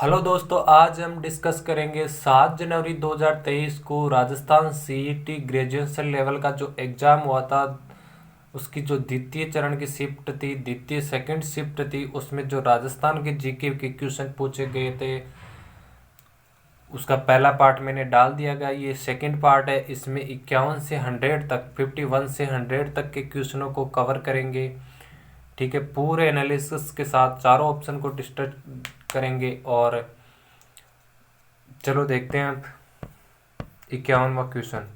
Hello दोस्तों, आज हम डिस्कस करेंगे 7 जनवरी 2023 को राजस्थान सीईटी ग्रेजुएशन लेवल का जो एग्ज़ाम हुआ था, उसकी जो द्वितीय चरण की शिफ्ट थी, द्वितीय सेकंड शिफ्ट थी, उसमें जो राजस्थान के जीके के क्वेश्चन पूछे गए थे उसका पहला पार्ट मैंने डाल दिया गया। ये सेकंड पार्ट है, इसमें 51 से 100 तक, 51 से 100 तक के क्वेश्चनों को कवर करेंगे। ठीक है, पूरे एनालिसिस के साथ चारों ऑप्शन को डिस्कस करेंगे। और चलो देखते हैं अब 51वां क्वेश्चन।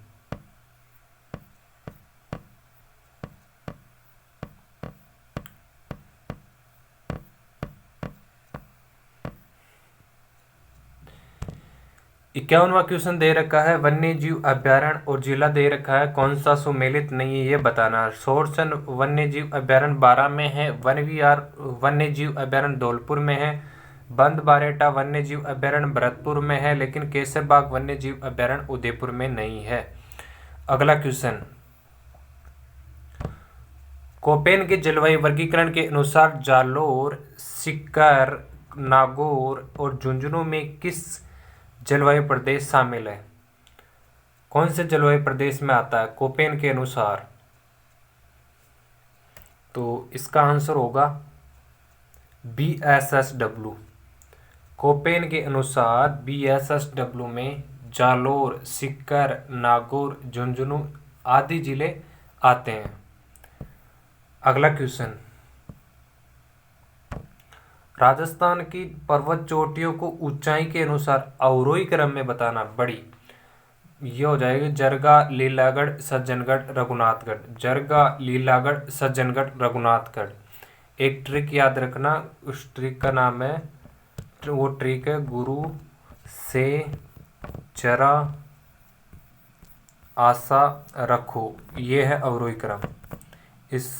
इक्यावनवा क्वेश्चन दे रखा है, वन्य जीव अभ्यारण्य और जिला दे रखा है, कौन सा सुमेलित नहीं है ये बताना। सोरसन वन्य जीव अभ्यारण्य 12 में है, वन विहार वन्य जीव अभ्यारण्य धौलपुर में है, बंद बारेटा वन्य जीव अभ्यारण्य भरतपुर में है, लेकिन केसरबाग वन्य जीव अभ्यारण्य उदयपुर में नहीं है। अगला क्वेश्चन, कोपेन के जलवायु वर्गीकरण के अनुसार जालोर, सीकर, नागौर और झुंझुनू में किस जलवायु प्रदेश शामिल है? कौन से जलवायु प्रदेश में आता है कोपेन के अनुसार? तो इसका आंसर होगा BSSW। कोपेन के अनुसार BSSW में जालोर, सीकर, नागौर, झुंझुनू आदि जिले आते हैं। अगला क्वेश्चन, राजस्थान की पर्वत चोटियों को ऊंचाई के अनुसार अवरोही क्रम में बताना। बड़ी ये हो जाएगी जरगा, लीलागढ़, सज्जनगढ़, रघुनाथगढ़। जरगा, लीलागढ़, सज्जनगढ़, रघुनाथगढ़। एक ट्रिक याद रखना, उस ट्रिक का नाम है, वो ट्रिक है गुरु से जरा आशा रखो। ये है अवरोही क्रम। इस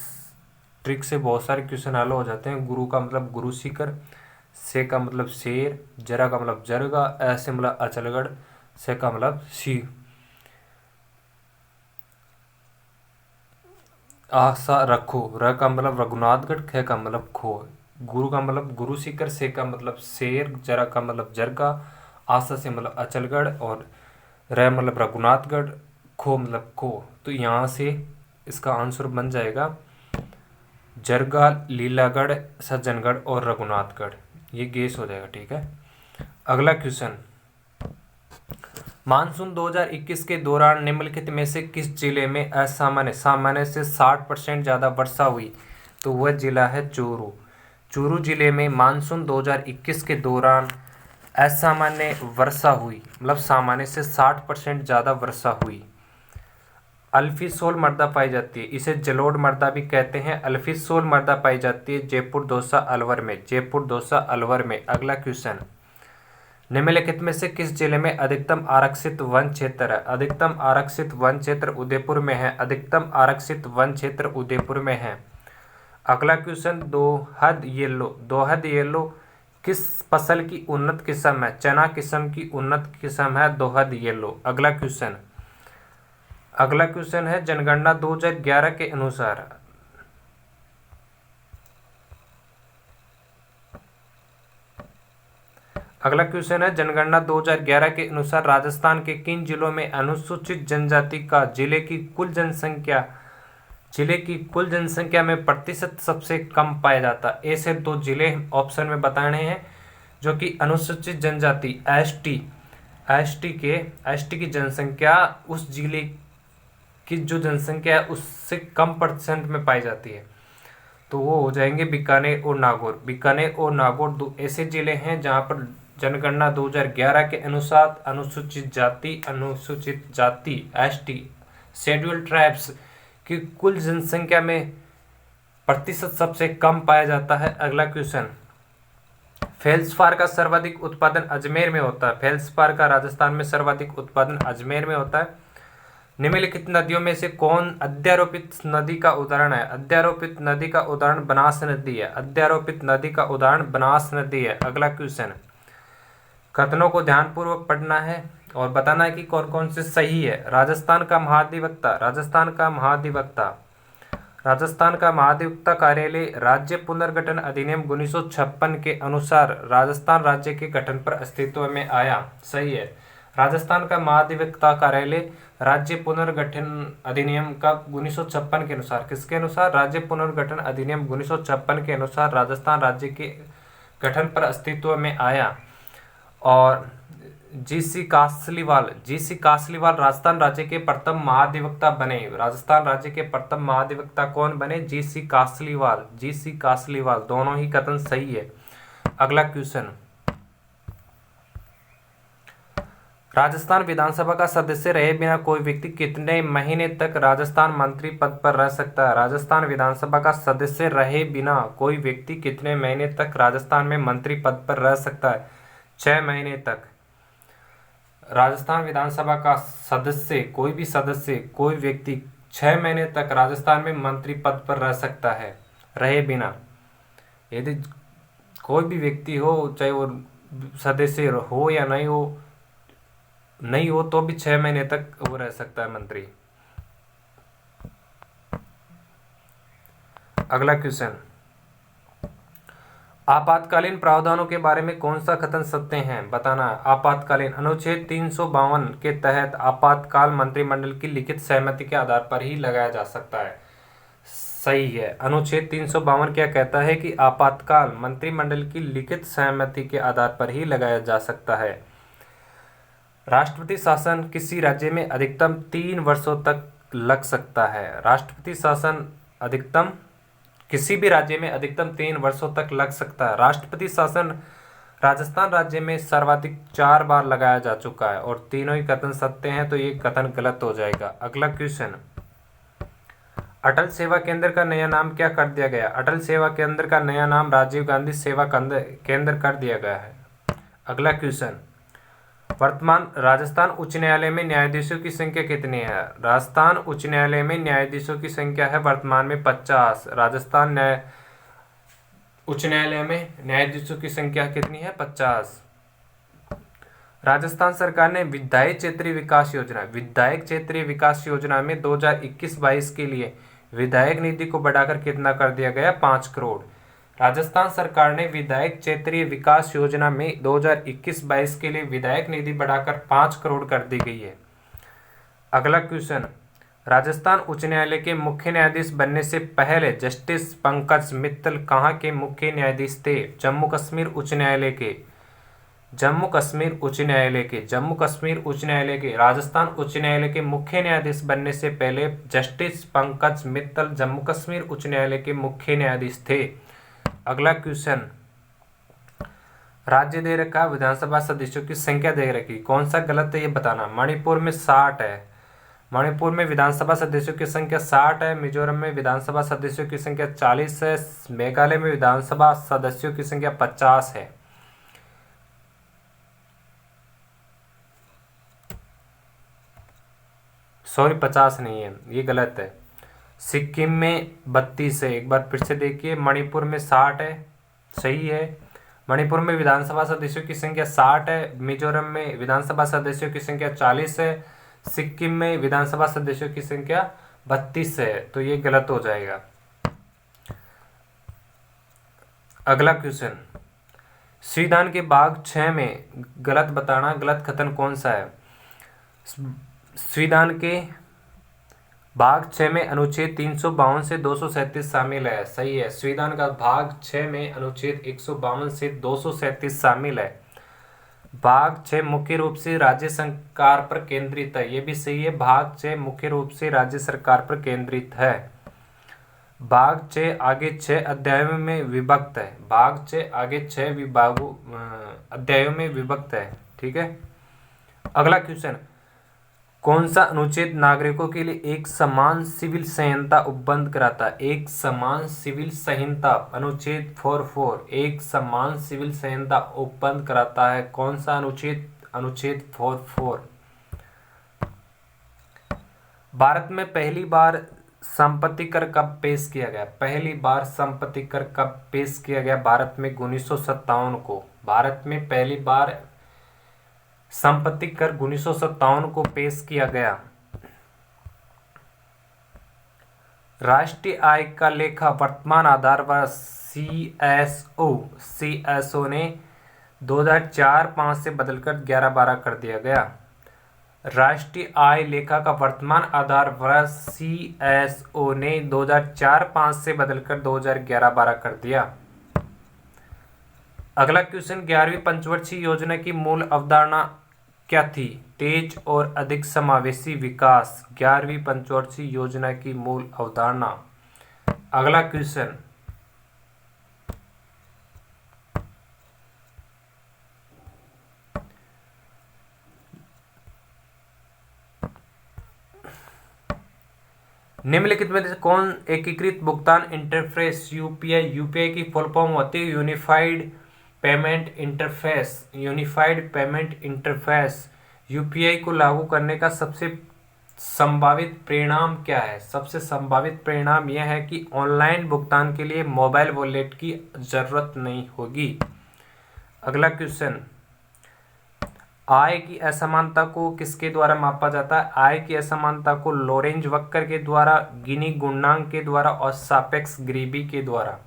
ट्रिक से बहुत सारे क्वेश्चन हल हो जाते हैं। गुरु का मतलब गुरु सीकर, से का मतलब शेर, जरा का मतलब जरगा, ऐसे मतलब अचलगढ़, से का मतलब सी। आशा रखो, र का मतलब रघुनाथगढ़, ख का मतलब खो। गुरु का मतलब गुरु सीकर, से का मतलब शेर, जरा का मतलब जरगा, आशा से मतलब अचलगढ़, और र मतलब रघुनाथगढ़, खो मतलब खो। तो यहाँ से इसका आंसर बन जाएगा जरगा, लीलागढ़, सज्जनगढ़ और रघुनाथगढ़। ये गेस हो जाएगा। ठीक है, अगला क्वेश्चन, मानसून 2021 के दौरान निम्नलिखित में से किस जिले में असामान्य सामान्य से 60% ज़्यादा वर्षा हुई? तो वह जिला है चूरू। चूरू जिले में मानसून 2021 के दौरान असामान्य वर्षा हुई, मतलब सामान्य से 60% ज़्यादा वर्षा हुई। अल्फीसोल मृदा पाई जाती है, इसे जलोढ़ मृदा भी कहते हैं। अल्फीसोल मृदा पाई जाती है जयपुर दौसा अलवर में, जयपुर दौसा अलवर में। अगला क्वेश्चन, निम्नलिखित में से किस जिले में अधिकतम आरक्षित वन क्षेत्र है? अधिकतम आरक्षित वन क्षेत्र उदयपुर में है। अधिकतम आरक्षित वन क्षेत्र उदयपुर में है। अगला क्वेश्चन, दोहद येलो किस फसल की उन्नत किस्म है? चना किस्म की उन्नत किस्म है दोहद येलो। अगला क्वेश्चन है, जनगणना 2011 के अनुसार जनगणना 2011 के अनुसार राजस्थान के किन जिलों में अनुसूचित जनजाति का जिले की कुल जनसंख्या में प्रतिशत सबसे कम पाया जाता है? ऐसे दो जिले ऑप्शन में बताने हैं जो कि अनुसूचित जनजाति एसटी की जनसंख्या, उस जिले की जो जनसंख्या है उससे कम परसेंट में पाई जाती है। तो वो हो जाएंगे बीकानेर और नागौर। बीकानेर और नागौर दो ऐसे जिले हैं जहाँ पर जनगणना 2011 के अनुसार अनुसूचित जाति एसटी शेड्यूल्ड ट्राइब्स की कुल जनसंख्या में प्रतिशत सबसे कम पाया जाता है। अगला क्वेश्चन, फेल्सपार का सर्वाधिक उत्पादन अजमेर में होता है। फेल्सपार का राजस्थान में सर्वाधिक उत्पादन अजमेर में होता है। निम्नलिखित नदियों में से कौन अध्यारोपित नदी का उदाहरण है? अध्यारोपित नदी का उदाहरण बनास नदी है। अध्यारोपित नदी का उदाहरण बनास नदी है। अगला क्वेश्चन, कथनों को ध्यानपूर्वक पढ़ना है और बताना है कि कौन कौन से सही है। राजस्थान का महाधिवक्ता राजस्थान का महाधिवक्ता कार्यालय राज्य पुनर्गठन अधिनियम 1956 के अनुसार राजस्थान राज्य के गठन पर अस्तित्व में आया। सही है। राजस्थान का महाधिवक्ता कार्यालय राज्य पुनर्गठन अधिनियम का 1956 के अनुसार, किसके अनुसार? राज्य पुनर्गठन अधिनियम 1956 के अनुसार राजस्थान राज्य के गठन पर अस्तित्व में आया। और जीसी कासलीवाल राजस्थान राज्य के प्रथम महाधिवक्ता बने। राजस्थान राज्य के प्रथम महाधिवक्ता कौन बने? जीसी कासलीवाल। दोनों ही कथन सही है। अगला क्वेश्चन, राजस्थान विधानसभा का सदस्य रहे बिना कोई व्यक्ति कितने महीने तक राजस्थान मंत्री पद पर रह सकता है? राजस्थान विधानसभा का सदस्य रहे बिना कोई व्यक्ति कितने महीने तक राजस्थान में मंत्री पद पर रह सकता है? 6 महीने तक। राजस्थान विधानसभा का सदस्य, कोई व्यक्ति 6 महीने तक राजस्थान में मंत्री पद पर रह सकता है रहे बिना। यदि कोई भी व्यक्ति हो, चाहे वो सदस्य हो या नहीं हो तो भी 6 महीने तक वो रह सकता है मंत्री। अगला क्वेश्चन, आपातकालीन प्रावधानों के बारे में कौन सा कथन सत्य है? बताना। आपातकालीन, अनुच्छेद 352 के तहत आपातकाल मंत्रिमंडल की लिखित सहमति के आधार पर ही लगाया जा सकता है। सही है। अनुच्छेद 352 क्या कहता है कि आपातकाल मंत्रिमंडल की लिखित सहमति के आधार पर ही लगाया जा सकता है। राष्ट्रपति शासन किसी राज्य में अधिकतम 3 वर्षों तक लग सकता है। राष्ट्रपति शासन अधिकतम किसी भी राज्य में अधिकतम 3 वर्षों तक लग सकता है। राष्ट्रपति शासन राजस्थान राज्य में सर्वाधिक 4 बार लगाया जा चुका है और तीनों ही कथन सत्य हैं, तो ये कथन गलत हो जाएगा। अगला क्वेश्चन, अटल सेवा केंद्र का नया नाम क्या कर दिया गया? अटल सेवा केंद्र का नया नाम राजीव गांधी सेवा केंद्र कर दिया गया है। अगला क्वेश्चन, वर्तमान राजस्थान उच्च न्यायालय में न्यायाधीशों की संख्या कितनी है? राजस्थान उच्च न्यायालय में न्यायाधीशों की संख्या है वर्तमान में 50। राजस्थान उच्च न्यायालय में न्यायाधीशों की संख्या कितनी है? 50। राजस्थान सरकार ने विधायक क्षेत्रीय विकास योजना में 2021-22 के लिए विधायक निधि को बढ़ाकर कितना कर दिया गया? 5 करोड़। राजस्थान सरकार ने विधायक क्षेत्रीय विकास योजना में 2021-22 के लिए विधायक निधि बढ़ाकर 5 करोड़ कर दी गई है। अगला क्वेश्चन, राजस्थान उच्च न्यायालय के मुख्य न्यायाधीश बनने से पहले जस्टिस पंकज मित्तल कहाँ के मुख्य न्यायाधीश थे? जम्मू कश्मीर उच्च न्यायालय के राजस्थान उच्च न्यायालय के मुख्य न्यायाधीश बनने से पहले जस्टिस पंकज मित्तल जम्मू कश्मीर उच्च न्यायालय के मुख्य न्यायाधीश थे। अगला क्वेश्चन, राज्य दे रखा, विधानसभा सदस्यों की संख्या दे रखी, कौन सा गलत है ये बताना। मणिपुर में 60 है। मणिपुर में विधानसभा सदस्यों की संख्या 60 है। मिजोरम में विधानसभा सदस्यों की संख्या 40 है। मेघालय में विधानसभा सदस्यों की संख्या 50 है। सॉरी, 50 नहीं है, ये गलत है। सिक्किम में 32 है। एक बार फिर से देखिए, मणिपुर में 60 है। सही है। मणिपुर में विधानसभा सदस्यों की संख्या 60 है। मिजोरम में विधानसभा सदस्यों की संख्या 40 है। सिक्किम में विधानसभा सदस्यों की संख्या 32 है, तो ये गलत हो जाएगा। अगला क्वेश्चन, संविधान के भाग 6 में गलत बताना, गलत कथन कौन सा है? संविधान के भाग 6 में अनुच्छेद 352 से 237 शामिल है। सही है। संविधान का भाग 6 में अनुच्छेद 152 से 237 शामिल है। भाग 6 मुख्य रूप से राज्य सरकार पर केंद्रित है। ये भी सही है। भाग 6 मुख्य रूप से राज्य सरकार पर केंद्रित है। भाग 6 आगे 6 अध्यायों में विभक्त है। भाग 6 आगे 6 विभागों अध्यायों में विभक्त है। ठीक है। अगला क्वेश्चन, कौन सा अनुच्छेद नागरिकों के लिए एक समान सिविल संहिता उपबंध कराता है? एक समान सिविल संहिता, अनुच्छेद 44 एक समान सिविल संहिता उपबंध कराता है। कौन सा अनुच्छेद? अनुच्छेद 44। भारत में पहली बार संपत्ति कर कब पेश किया गया? पहली बार संपत्ति कर कब पेश किया गया? भारत में 1957 को। भारत में पहली बार संपत्ति कर 1957 को पेश किया गया। राष्ट्रीय आय का लेखा वर्तमान आधार पर सीएसओ ने 2004-5 से बदलकर 11-12 कर दिया गया। राष्ट्रीय आय लेखा का वर्तमान आधार वर्ष सीएसओ ने 2004-5 से बदलकर 2011-12 कर दिया। अगला क्वेश्चन, 11वीं पंचवर्षीय योजना की मूल अवधारणा क्या थी? तेज और अधिक समावेशी विकास। 11वीं पंचवर्षीय योजना की मूल अवधारणा। अगला क्वेश्चन, निम्नलिखित में से कौन एकीकृत भुगतान इंटरफेस यूपीआई की फुल फॉर्म होती है? Unified payment interface. यूपीआई को लागू करने का सबसे संभावित परिणाम क्या है? सबसे संभावित परिणाम यह है कि ऑनलाइन भुगतान के लिए मोबाइल वॉलेट की जरूरत नहीं होगी। अगला क्वेश्चन, आय की असमानता को किसके द्वारा मापा जाता है? आय की असमानता को लोरेंज वक्र के द्वारा, गिनी गुणांक के द्वारा और सापेक्ष गरीबी के द्वारा।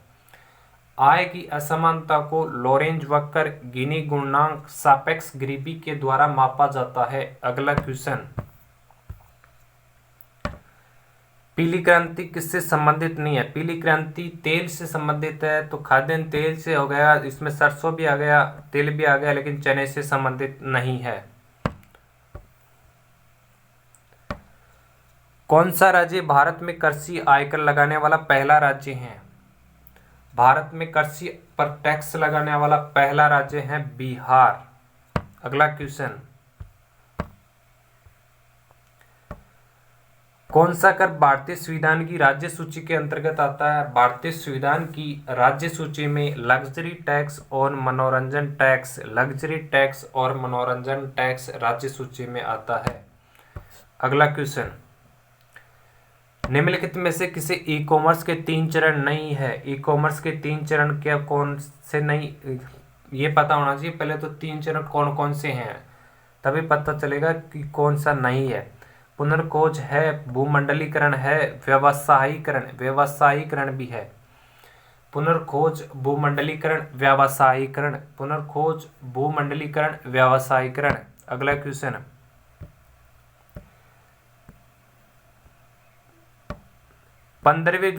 आय की असमानता को लोरेंज वक्र, गिनी गुणांक, सापेक्ष गरीबी के द्वारा मापा जाता है। अगला क्वेश्चन, पीली क्रांति किससे संबंधित नहीं है? पीली क्रांति तेल से संबंधित है, तो खाद्यान्न तेल से हो गया, इसमें सरसों भी आ गया, तेल भी आ गया, लेकिन चने से संबंधित नहीं है। कौन सा राज्य भारत में कृषि आयकर लगाने वाला पहला राज्य है? भारत में कृषि पर टैक्स लगाने वाला पहला राज्य है बिहार। अगला क्वेश्चन, कौन सा कर भारतीय संविधान की राज्य सूची के अंतर्गत आता है? भारतीय संविधान की राज्य सूची में लग्जरी टैक्स और मनोरंजन टैक्स राज्य सूची में आता है। अगला क्वेश्चन, निम्नलिखित में से किसी ई कॉमर्स के 3 चरण नहीं है? ई कॉमर्स के 3 चरण क्या कौन से नहीं, ये पता होना चाहिए पहले तो 3 चरण कौन कौन से हैं, तभी पता चलेगा कि कौन सा नहीं है। पुनर्खोज है, भूमंडलीकरण है, व्यवसायीकरण भी है। पुनर्खोज, भूमंडलीकरण, व्यावसायीकरण। अगला क्वेश्चन, 15वें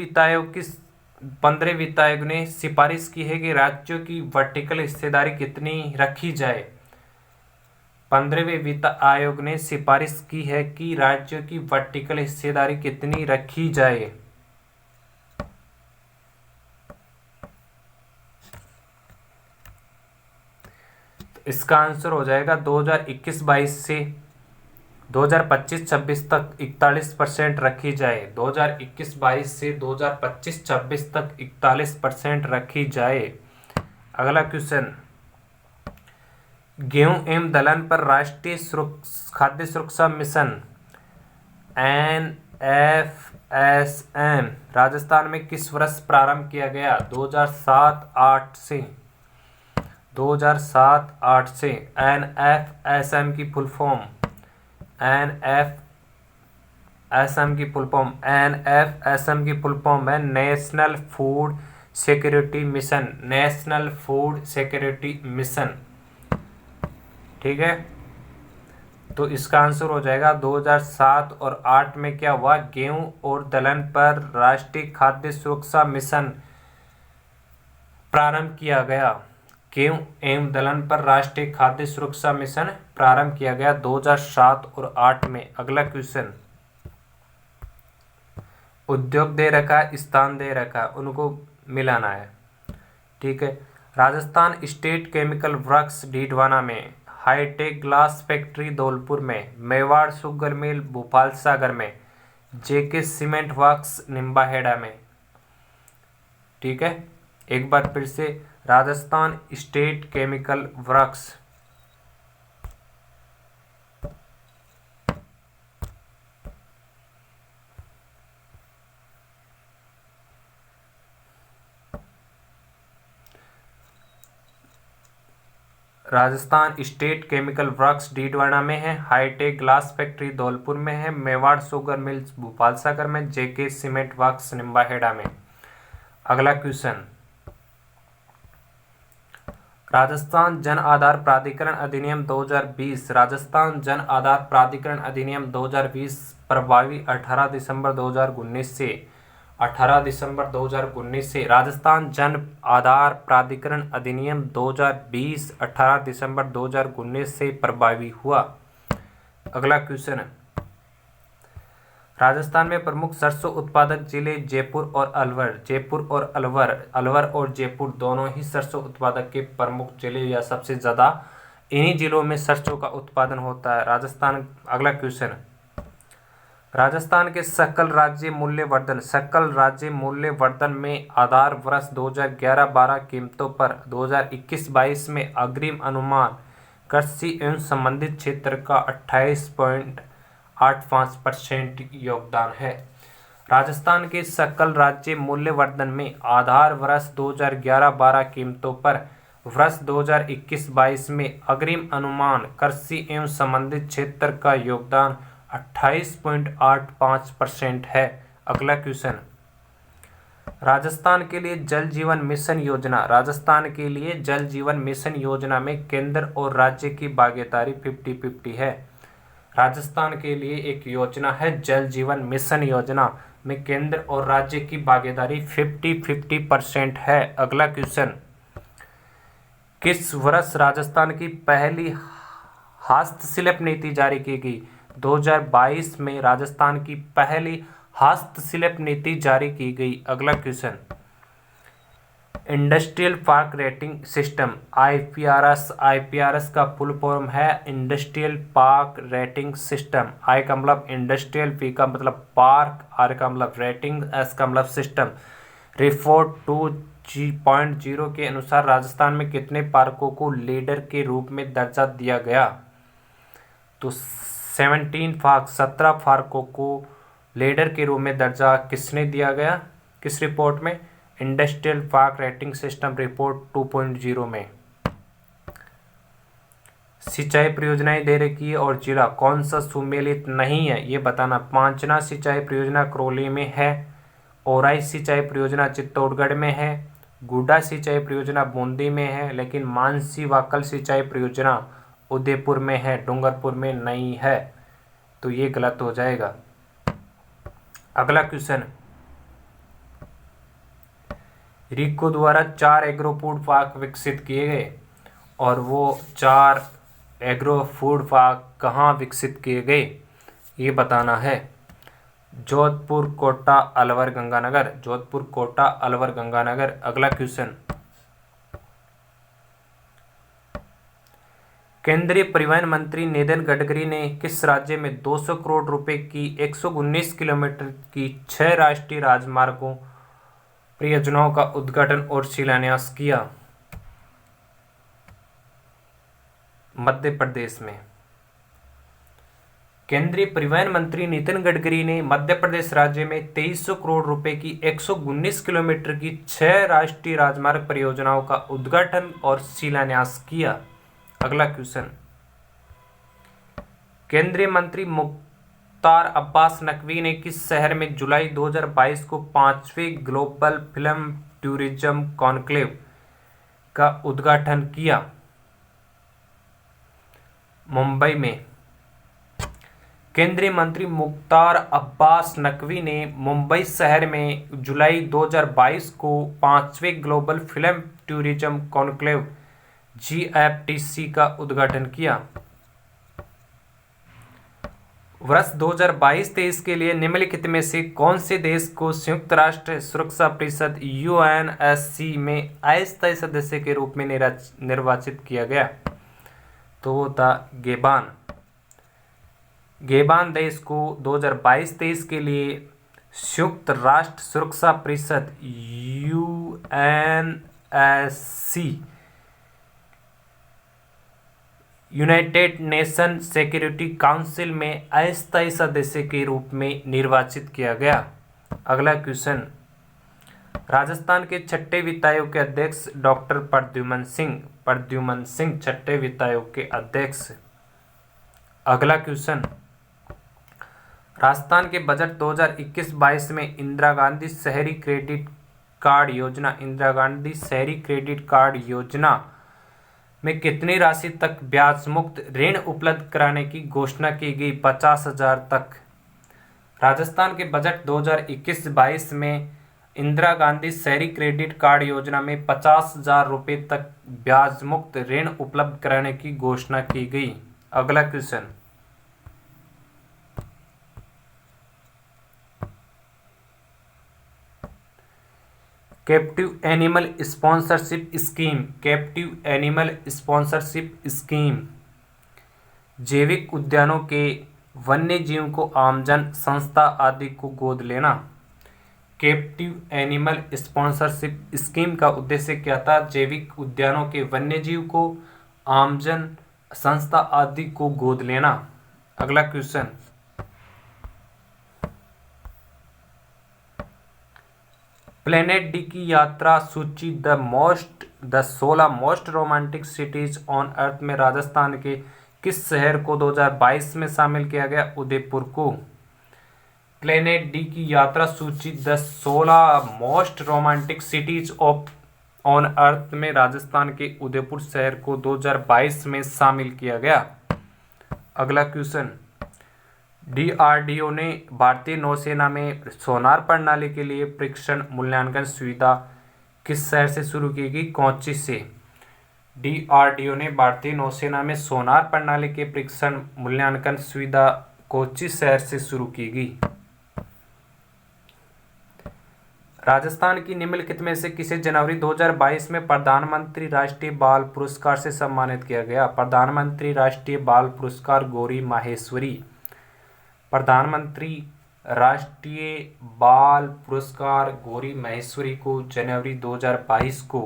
वित्त आयोग ने सिफारिश की है कि राज्यों की वर्टिकल हिस्सेदारी कितनी रखी जाए? 15वें वित्त आयोग ने सिफारिश की है कि राज्यों की वर्टिकल हिस्सेदारी कितनी रखी जाए? तो इसका आंसर हो जाएगा 2021-22 से 2025-26 तक 41% रखी जाए। 2021-22 से 2025-26 तक 41% रखी जाए। अगला क्वेश्चन, गेहूं एवं दलहन पर राष्ट्रीय खाद्य सुरक्षा मिशन NFSM राजस्थान में किस वर्ष प्रारंभ किया गया? 2007-8 से। 2007-8 से। NFSM की फुल फॉर्म है नेशनल फूड सिक्योरिटी मिशन। ठीक है, तो इसका आंसर हो जाएगा 2007 और 8 में क्या हुआ? गेहूं और दलहन पर राष्ट्रीय खाद्य सुरक्षा मिशन प्रारंभ किया गया। गेहूं एवं दलहन पर राष्ट्रीय खाद्य सुरक्षा मिशन प्रारंभ किया गया 2007 और 8 में। अगला क्वेश्चन, उद्योग दे रखा है, स्थान दे रखा है, उनको मिलाना है। ठीक है, Rajasthan state chemical works Didwana में, हाईटेक ग्लास फैक्ट्री धौलपुर में, मेवाड़ शुगर मिल भोपाल सागर में, जेके सीमेंट वर्क्स निम्बाहेड़ा में। ठीक है, एक बार फिर से, Rajasthan state chemical works Rajasthan state chemical works Didwana में है, हाईटेक ग्लास फैक्ट्री धौलपुर में है, मेवाड़ शुगर मिल्स भोपाल सागर में, जेके सीमेंट वर्क्स निम्बाहेड़ा में। अगला क्वेश्चन, राजस्थान जन आधार प्राधिकरण अधिनियम 2020, राजस्थान जन आधार प्राधिकरण अधिनियम 2020 प्रभावी 18 दिसंबर 2019 से राजस्थान जन आधार प्राधिकरण अधिनियम 2020 18 दिसंबर 2019 से प्रभावी हुआ। अगला क्वेश्चन है, राजस्थान में प्रमुख सरसों उत्पादक जिले जयपुर और अलवर। अलवर और जयपुर दोनों ही सरसों उत्पादक के प्रमुख जिले या सबसे ज़्यादा इन्हीं जिलों में सरसों का उत्पादन होता है राजस्थान। अगला क्वेश्चन, राजस्थान के सकल राज्य मूल्य वर्धन में आधार वर्ष 2011-12 कीमतों पर 2021-22 में अग्रिम अनुमान कृषि एवं संबंधित क्षेत्र का 28.85% योगदान है। राजस्थान के सकल राज्य मूल्य वर्धन में आधार वर्ष 2011-12 कीमतों पर वर्ष 2021-22 में अग्रिम अनुमान कृषि एवं संबंधित क्षेत्र का योगदान 28.85% है। अगला क्वेश्चन, राजस्थान के लिए जल जीवन मिशन योजना में केंद्र और राज्य की भागीदारी 50-50 है। राजस्थान के लिए एक योजना है जल जीवन मिशन योजना में केंद्र और राज्य की भागीदारी 50-50% है। अगला क्वेश्चन, किस वर्ष राजस्थान की पहली हस्तशिल्प नीति जारी की गई? 2022 में राजस्थान की पहली हस्तशिल्प नीति जारी की गई। अगला question, industrial park rating system IPRS का फुल फॉर्म है industrial park rating system. I का मतलब इंडस्ट्रियल, पी का मतलब पार्क, आर का मतलब रेटिंग, एस का मतलब सिस्टम। रिपोर्ट 2.0 के अनुसार राजस्थान में कितने पार्कों को लीडर के रूप में दर्जा दिया गया? तो 17 पार्कों को लीडर के रूप में दर्जा किसने दिया गया? किस रिपोर्ट में? Industrial park rating system report 2.0 में। सिंचाई परियोजनाएं दे रखी है और जिला कौन सा सुमेलित नहीं है ये बताना। पांचना सिंचाई परियोजना करौली में है, ओराई सिंचाई परियोजना चित्तौड़गढ़ में है, गुड्डा सिंचाई परियोजना बूंदी में है, लेकिन मानसी वाकल सिंचाई परियोजना उदयपुर में है, डूंगरपुर में नहीं है, तो ये गलत हो जाएगा। अगला क्वेश्चन, रिको द्वारा 4 एग्रो फूड पार्क विकसित किए गए और वो 4 एग्रो फूड पार्क कहाँ विकसित किए गए ये बताना है। जोधपुर, कोटा, अलवर, गंगानगर। अगला क्वेश्चन, केंद्रीय परिवहन मंत्री नितिन गडकरी ने किस राज्य में 200 करोड़ रुपए की 119 किलोमीटर की 6 राष्ट्रीय राजमार्गों परियोजनाओं का उद्घाटन और शिलान्यास किया? मध्य प्रदेश में। केंद्रीय परिवहन मंत्री नितिन गडकरी ने मध्य प्रदेश राज्य में 2300 करोड़ रुपए की 119 किलोमीटर की 6 राष्ट्रीय राजमार्ग परियोजनाओं का उद्घाटन और शिलान्यास किया। अगला क्वेश्चन, केंद्रीय मंत्री मुख्तार अब्बास नकवी ने किस शहर में जुलाई 2022 को 5वें ग्लोबल फिल्म टूरिज्म कॉन्क्लेव का उद्घाटन किया? मुंबई में। केंद्रीय मंत्री मुख्तार अब्बास नकवी ने मुंबई शहर में जुलाई 2022 को 5वें global film tourism conclave GFTC का उद्घाटन किया। वर्ष 2022-23 के लिए निम्नलिखित में से कौन से देश को संयुक्त राष्ट्र सुरक्षा परिषद UNSC में अस्थायी सदस्य के रूप में निर्वाचित किया गया? तो वो था गेबान देश को 2022-23 के लिए संयुक्त राष्ट्र सुरक्षा परिषद UNSC United nation security council में अस्थायी सदस्य के रूप में निर्वाचित किया गया। अगला क्वेश्चन, राजस्थान के छठे वित्त आयोग के अध्यक्ष डॉक्टर प्रद्युमन सिंह छठे वित्त आयोग के अध्यक्ष। अगला क्वेश्चन, राजस्थान के बजट 2021-22 में इंदिरा गांधी शहरी क्रेडिट कार्ड योजना में कितनी राशि तक ब्याज मुक्त ऋण उपलब्ध कराने की घोषणा की गई? 50,000 तक। राजस्थान के बजट 2021-22 में इंदिरा गांधी शहरी क्रेडिट कार्ड योजना में 50,000 रुपये तक ब्याज मुक्त ऋण उपलब्ध कराने की घोषणा की गई। अगला question, captive animal sponsorship scheme जैविक उद्यानों के वन्य जीव को आमजन संस्था आदि को गोद लेना। कैप्टिव एनिमल स्पॉन्सरशिप स्कीम का उद्देश्य क्या था? जैविक उद्यानों के वन्य जीव को आमजन संस्था आदि को गोद लेना। अगला क्वेश्चन, प्लेनेट डी की यात्रा सूची the 16 most romantic CTs on earth में राजस्थान के किस शहर को 2022 में शामिल किया गया? उदयपुर को। प्लेनेट डी की यात्रा सूची the 16 most romantic CTs on earth में राजस्थान के उदयपुर शहर को 2022 में शामिल किया गया। अगला क्वेश्चन, डीआरडीओ ने भारतीय नौसेना में सोनार प्रणाली के लिए परीक्षण मूल्यांकन सुविधा किस शहर से शुरू की गई? कोच्चि से। डीआरडीओ ने भारतीय नौसेना में सोनार प्रणाली के परीक्षण मूल्यांकन सुविधा कोच्चि शहर से शुरू की गई। राजस्थान की निम्नलिखित में से किसे जनवरी 2022 में प्रधानमंत्री राष्ट्रीय बाल पुरस्कार से सम्मानित किया गया? प्रधानमंत्री राष्ट्रीय बाल पुरस्कार गौरी माहेश्वरी। प्रधानमंत्री राष्ट्रीय बाल पुरस्कार गौरी माहेश्वरी को जनवरी 2022 को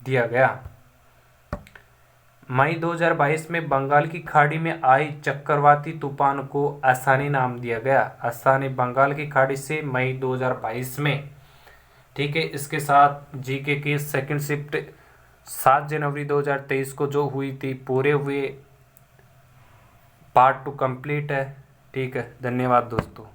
दिया गया। मई 2022 में बंगाल की खाड़ी में आई चक्रवाती तूफान को आसानी नाम दिया गया। आसानी बंगाल की खाड़ी से मई 2022 में। ठीक है, इसके साथ जीके की सेकंड शिफ्ट 7 जनवरी 2023 को जो हुई थी पूरे हुए पार्ट 2 कंप्लीट है। ठीक है, धन्यवाद दोस्तों।